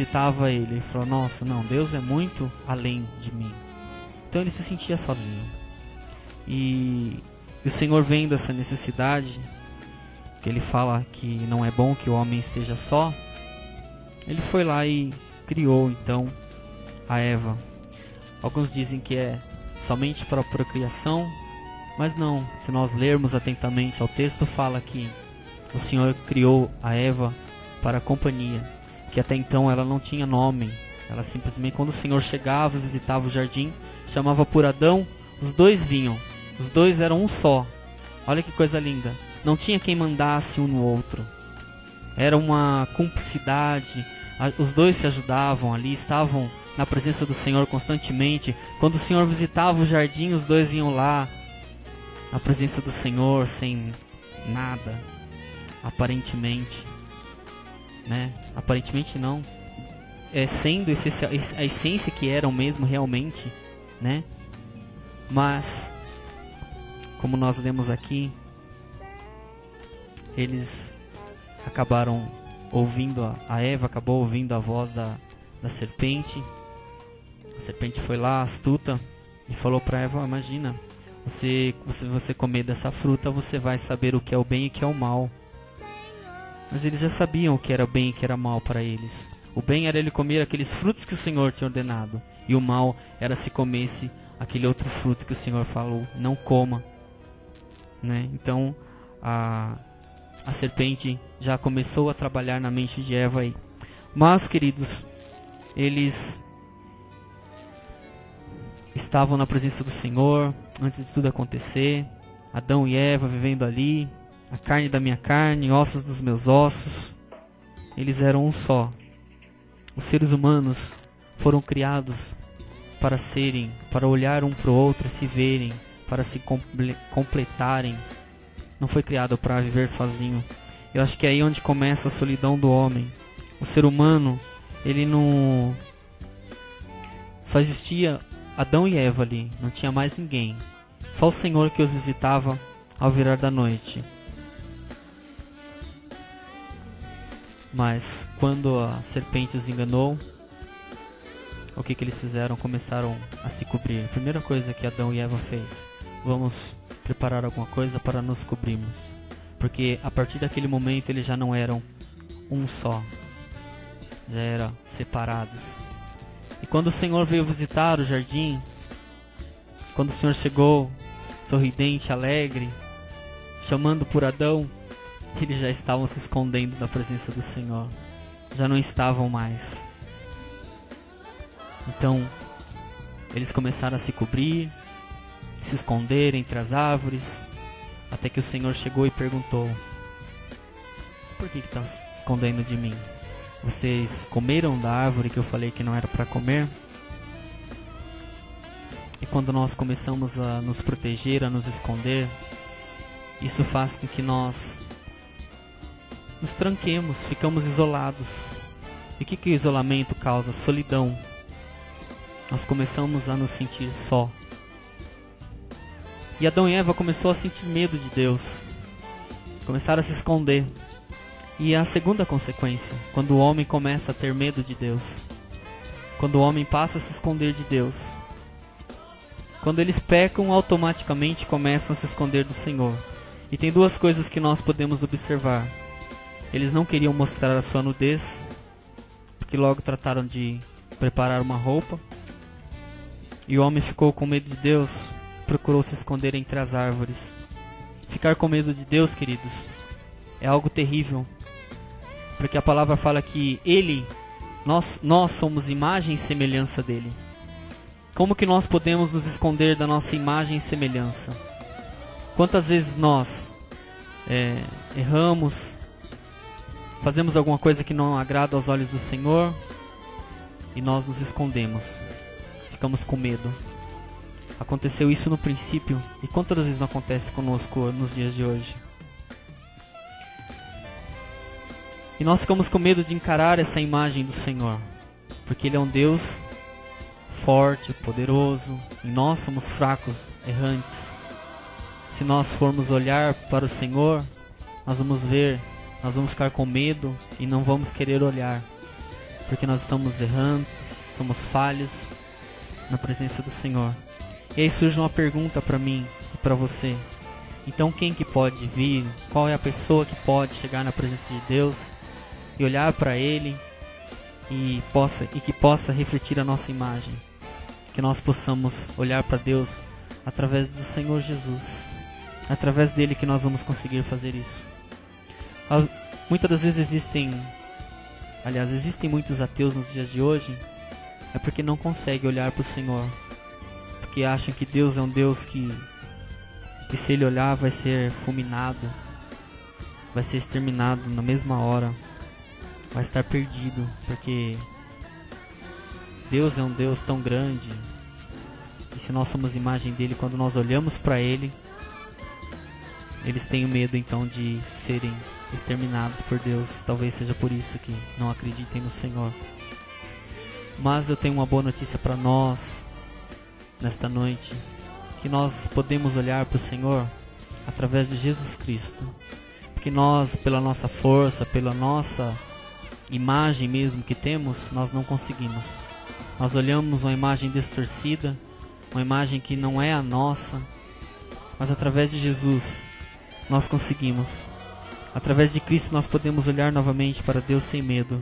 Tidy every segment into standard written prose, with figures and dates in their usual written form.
visitava ele. Ele falou, nossa, não, Deus é muito além de mim. Então ele se sentia sozinho. E o Senhor, vendo essa necessidade, que ele fala que não é bom que o homem esteja só, ele foi lá e criou então a Eva. Alguns dizem que é somente para a procriação, mas não. Se nós lermos atentamente ao texto, fala que o Senhor criou a Eva para a companhia, que até então ela não tinha nome. Ela simplesmente, quando o Senhor chegava e visitava o jardim, chamava por Adão, os dois vinham. Os dois eram um só. Olha que coisa linda. Não tinha quem mandasse um no outro. Era uma cumplicidade. Os dois se ajudavam ali, estavam na presença do Senhor constantemente. Quando o Senhor visitava o jardim, os dois iam lá, na presença do Senhor, sem nada, aparentemente, né? Aparentemente não, sendo a essência que eram mesmo realmente, né? Mas, como nós lemos aqui, eles acabaram ouvindo, a Eva acabou ouvindo a voz da serpente. A serpente foi lá, astuta, e falou para Eva, imagina, você comer dessa fruta, você vai saber o que é o bem e o que é o mal. Mas eles já sabiam o que era bem e o que era mal para eles. O bem era ele comer aqueles frutos que o Senhor tinha ordenado, e o mal era se comesse aquele outro fruto que o Senhor falou, não coma, né? Então a serpente já começou a trabalhar na mente de Eva aí. Mas, queridos, eles estavam na presença do Senhor antes de tudo acontecer. Adão e Eva vivendo ali, a carne da minha carne, ossos dos meus ossos. Eles eram um só. Os seres humanos foram criados para olhar um para o outro, se verem, para se completarem. Não foi criado para viver sozinho. Eu acho que é aí onde começa a solidão do homem. O ser humano, ele não... Só existia Adão e Eva ali, não tinha mais ninguém. Só o Senhor que os visitava ao virar da noite. Mas quando a serpente os enganou, o que eles fizeram? Começaram a se cobrir. A primeira coisa que Adão e Eva fez: vamos preparar alguma coisa para nos cobrirmos. Porque a partir daquele momento eles já não eram um só, já eram separados. E quando o Senhor veio visitar o jardim, quando o Senhor chegou, sorridente, alegre, chamando por Adão, eles já estavam se escondendo da presença do Senhor, já não estavam mais. Então eles começaram a se cobrir, se esconder entre as árvores, até que o Senhor chegou e perguntou: por que está se escondendo de mim? Vocês comeram da árvore que eu falei que não era para comer? E quando nós começamos a nos proteger, a nos esconder, isso faz com que nós nos tranquemos, ficamos isolados. E o que o isolamento causa? Solidão. Nós começamos a nos sentir só. E Adão e Eva começou a sentir medo de Deus, começaram a se esconder. E a segunda consequência, quando o homem começa a ter medo de Deus, quando o homem passa a se esconder de Deus, quando eles pecam, automaticamente começam a se esconder do Senhor. E tem duas coisas que nós podemos observar. Eles não queriam mostrar a sua nudez, porque logo trataram de preparar uma roupa. E o homem ficou com medo de Deus, procurou se esconder entre as árvores. Ficar com medo de Deus, queridos, é algo terrível, porque a palavra fala que nós somos imagem e semelhança dele. Como que nós podemos nos esconder da nossa imagem e semelhança? Quantas vezes nós erramos, fazemos alguma coisa que não agrada aos olhos do Senhor e nós nos escondemos, ficamos com medo. Aconteceu isso no princípio, e quantas vezes não acontece conosco nos dias de hoje? E nós ficamos com medo de encarar essa imagem do Senhor, porque Ele é um Deus forte, poderoso, e nós somos fracos, errantes. Se nós formos olhar para o Senhor, nós vamos ficar com medo e não vamos querer olhar. porque nós estamos errantes, somos falhos na presença do Senhor. E aí surge uma pergunta para mim e para você. Então quem que pode vir? Qual é a pessoa que pode chegar na presença de Deus e olhar para Ele e que possa refletir a nossa imagem? Que nós possamos olhar para Deus através do Senhor Jesus. Através dele que nós vamos conseguir fazer isso. Muitas das vezes existem muitos ateus nos dias de hoje, é porque não conseguem olhar para o Senhor, porque acham que Deus é um Deus que se ele olhar vai ser fulminado, vai ser exterminado na mesma hora, vai estar perdido, porque Deus é um Deus tão grande, e se nós somos imagem dele, quando nós olhamos para ele, eles têm medo então de serem exterminados por Deus. Talvez seja por isso que não acreditem no Senhor. Mas eu tenho uma boa notícia para nós nesta noite, que nós podemos olhar para o Senhor através de Jesus Cristo, porque nós, pela nossa força, pela nossa imagem mesmo que temos, nós não conseguimos. Nós olhamos uma imagem distorcida, uma imagem que não é a nossa, mas através de Jesus nós conseguimos. Através de Cristo nós podemos olhar novamente para Deus sem medo,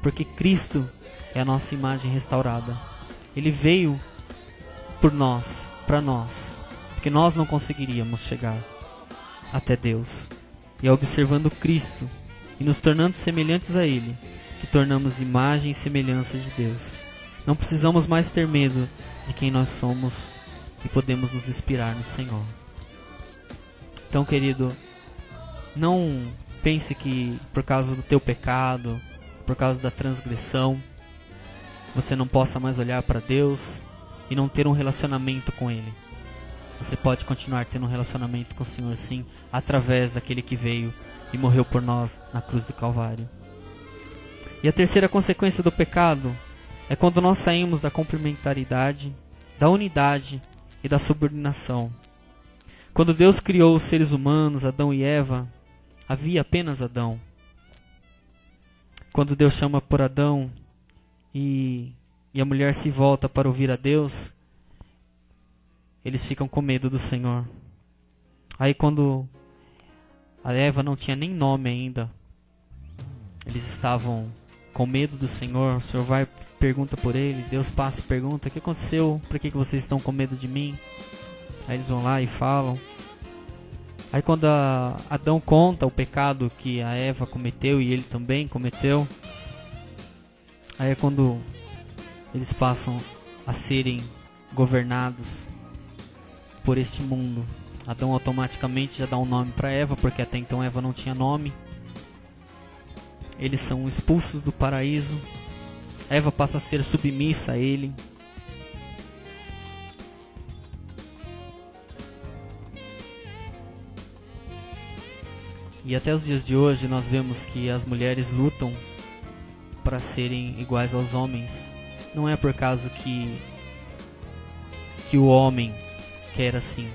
porque Cristo é a nossa imagem restaurada. Ele veio por nós, para nós, porque nós não conseguiríamos chegar até Deus. E é observando Cristo e nos tornando semelhantes a Ele, que tornamos imagem e semelhança de Deus. Não precisamos mais ter medo de quem nós somos e podemos nos inspirar no Senhor. Então, querido, não pense que por causa do teu pecado, por causa da transgressão, você não possa mais olhar para Deus e não ter um relacionamento com Ele. Você pode continuar tendo um relacionamento com o Senhor, sim, através daquele que veio e morreu por nós na cruz do Calvário. E a terceira consequência do pecado é quando nós saímos da complementaridade, da unidade e da subordinação. Quando Deus criou os seres humanos, Adão e Eva, havia apenas Adão. Quando Deus chama por Adão e a mulher se volta para ouvir a Deus, eles ficam com medo do Senhor. Aí quando a Eva não tinha nem nome ainda, eles estavam com medo do Senhor. O Senhor vai, pergunta por ele, Deus passa e pergunta: o que aconteceu? Por que vocês estão com medo de mim? Aí eles vão lá e falam. Aí quando Adão conta o pecado que a Eva cometeu e ele também cometeu, aí é quando eles passam a serem governados por este mundo. Adão automaticamente já dá um nome para Eva, porque até então Eva não tinha nome. Eles são expulsos do paraíso. Eva passa a ser submissa a ele. E até os dias de hoje nós vemos que as mulheres lutam para serem iguais aos homens. Não é por causa que o homem quer assim,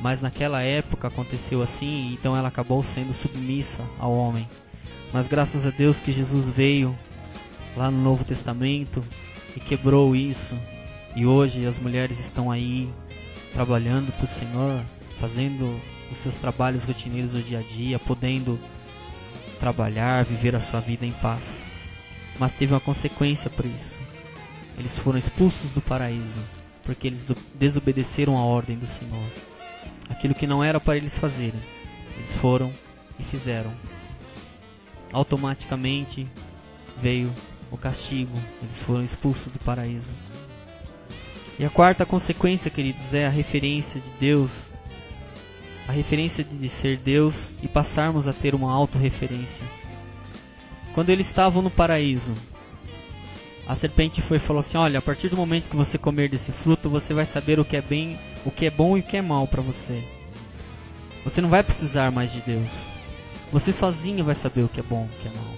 mas naquela época aconteceu assim, então ela acabou sendo submissa ao homem. Mas graças a Deus que Jesus veio lá no Novo Testamento e quebrou isso, e hoje as mulheres estão aí trabalhando para o Senhor, fazendo os seus trabalhos rotineiros do dia a dia, podendo trabalhar, viver a sua vida em paz. Mas teve uma consequência por isso. Eles foram expulsos do paraíso, porque eles desobedeceram a ordem do Senhor. Aquilo que não era para eles fazerem, eles foram e fizeram. Automaticamente veio o castigo, eles foram expulsos do paraíso. E a quarta consequência, queridos, é a referência de Deus, a referência de ser Deus e passarmos a ter uma autorreferência. Quando eles estavam no paraíso, a serpente foi e falou assim: olha, a partir do momento que você comer desse fruto, você vai saber o que é bom e o que é mal para você. Você não vai precisar mais de Deus. Você sozinho vai saber o que é bom e o que é mal.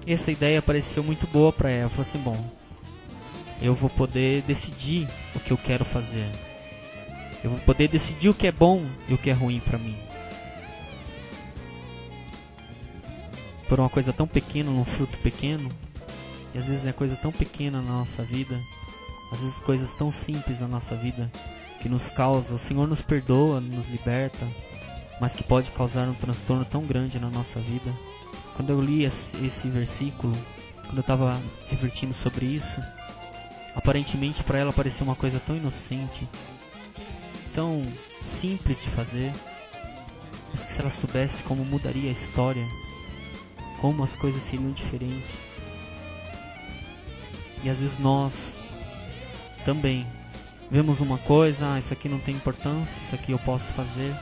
Essa ideia pareceu muito boa para ela. Falou assim: bom, eu vou poder decidir o que eu quero fazer. Eu vou poder decidir o que é bom e o que é ruim para mim. por uma coisa tão pequena, num fruto pequeno. E às vezes é coisa tão pequena na nossa vida, às vezes coisas tão simples na nossa vida, que nos causa, o Senhor nos perdoa, nos liberta, mas que pode causar um transtorno tão grande na nossa vida. Quando eu li esse versículo, quando eu estava refletindo sobre isso, aparentemente para ela parecia uma coisa tão inocente, tão simples de fazer, mas que se ela soubesse como mudaria a história, como as coisas seriam diferentes. E às vezes nós também vemos uma coisa, isso aqui não tem importância, isso aqui eu posso fazer.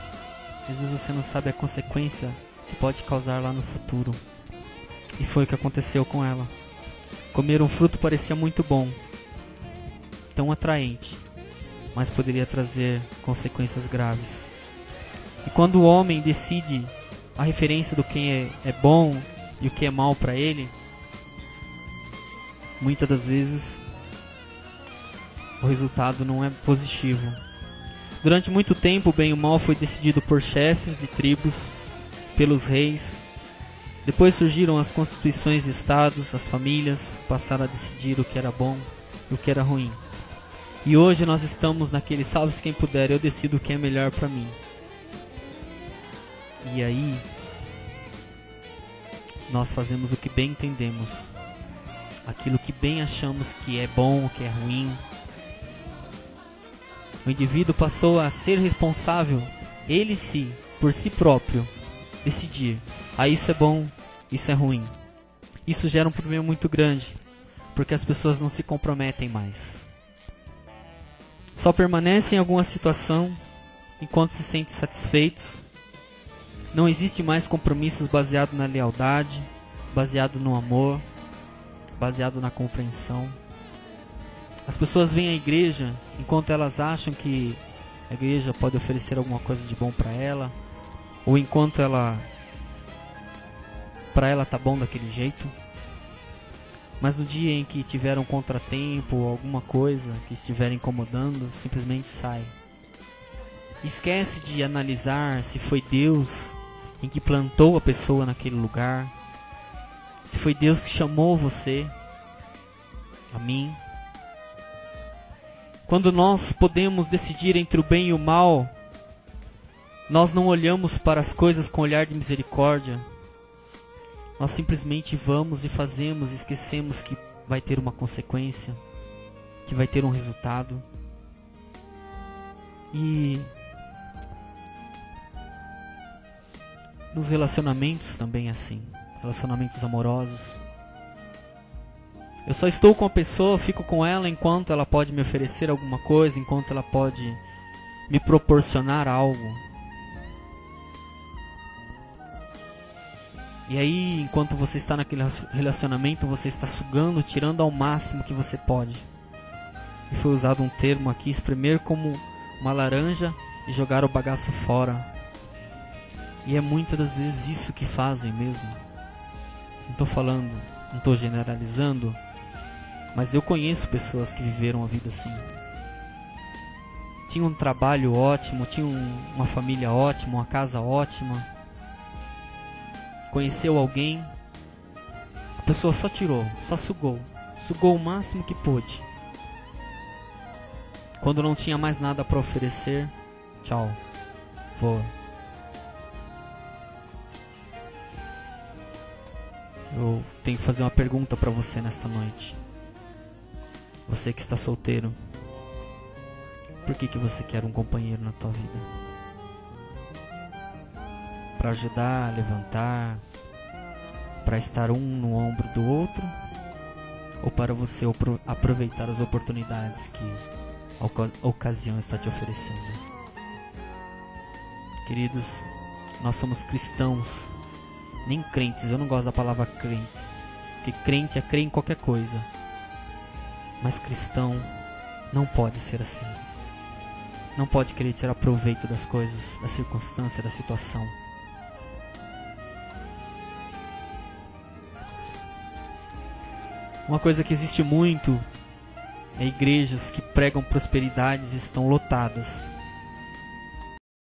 Às vezes você não sabe a consequência que pode causar lá no futuro. E foi o que aconteceu com ela. Comer um fruto parecia muito bom, tão atraente, mas poderia trazer consequências graves. E quando o homem decide a referência do que é bom e o que é mal para ele, muitas das vezes o resultado não é positivo. Durante muito tempo, o bem e o mal foi decidido por chefes de tribos, pelos reis. Depois surgiram as constituições de estados, as famílias passaram a decidir o que era bom e o que era ruim. E hoje nós estamos naquele salve-se quem puder, eu decido o que é melhor para mim. E aí nós fazemos o que bem entendemos, aquilo que bem achamos que é bom, que é ruim. O indivíduo passou a ser responsável, por si próprio, decidir, isso é bom, isso é ruim. Isso gera um problema muito grande, porque as pessoas não se comprometem mais. Só permanecem em alguma situação enquanto se sentem satisfeitos. Não existe mais compromissos baseados na lealdade, baseado no amor, baseado na compreensão. As pessoas vêm à igreja enquanto elas acham que a igreja pode oferecer alguma coisa de bom para ela, ou enquanto para ela tá bom daquele jeito. Mas no dia em que tiver um contratempo ou alguma coisa que estiver incomodando, simplesmente sai. Esquece de analisar se foi Deus em que plantou a pessoa naquele lugar, se foi Deus que chamou você, a mim. Quando nós podemos decidir entre o bem e o mal, nós não olhamos para as coisas com olhar de misericórdia. Nós simplesmente vamos e fazemos e esquecemos que vai ter uma consequência, que vai ter um resultado. E nos relacionamentos também é assim, relacionamentos amorosos. Eu só estou com a pessoa, fico com ela enquanto ela pode me oferecer alguma coisa, enquanto ela pode me proporcionar algo. E aí, enquanto você está naquele relacionamento, você está sugando, tirando ao máximo que você pode. E foi usado um termo aqui, espremer como uma laranja e jogar o bagaço fora. E é muitas das vezes isso que fazem mesmo. Não estou falando, não estou generalizando, mas eu conheço pessoas que viveram a vida assim. Tinham um trabalho ótimo, tinham uma família ótima, uma casa ótima. Conheceu alguém, a pessoa só tirou, só sugou o máximo que pôde. Quando não tinha mais nada para oferecer, tchau, voa. Eu tenho que fazer uma pergunta para você nesta noite. Você que está solteiro, por que você quer um companheiro na tua vida? Para ajudar, levantar, para estar um no ombro do outro, ou para você aproveitar as oportunidades que a ocasião está te oferecendo? Queridos, nós somos cristãos, nem crentes. Eu não gosto da palavra crentes, porque crente é crer em qualquer coisa, mas cristão não pode ser assim. Não pode querer tirar proveito das coisas, da circunstância, da situação. Uma coisa que existe muito é igrejas que pregam prosperidades e estão lotadas.